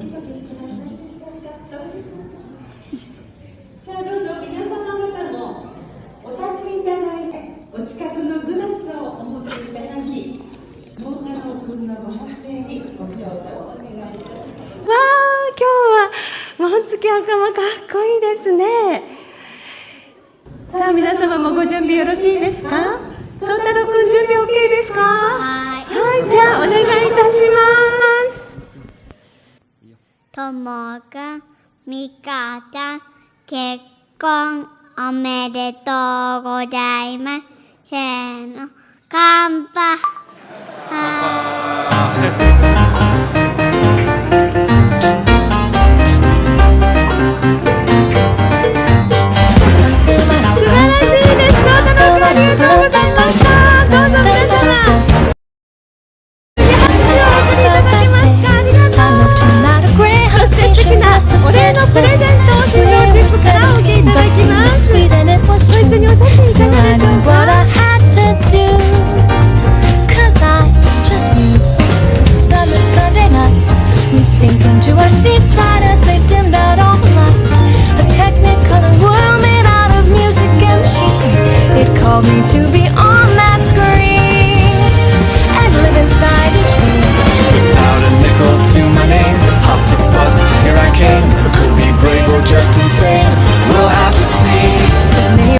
ドキしてらっしゃるでしょうか。さあどうぞ皆様方もお立ちいただいて、お近くのグラスをお持ちいただき、宗太郎君のご発声にご唱和をお願いいたします。わあ、今日は紋付き袴かっこいいですね。さあ皆様もご準備よろしいですか。宗太郎くん準備 OK ですか。はい、じゃあお願いいたします。ともくん、みかちゃん、結婚おめでとうございます。せーの、乾杯。Sink into our seats right as they dimmed out all the lights. A technicolor world made out of music and machine. It called me to be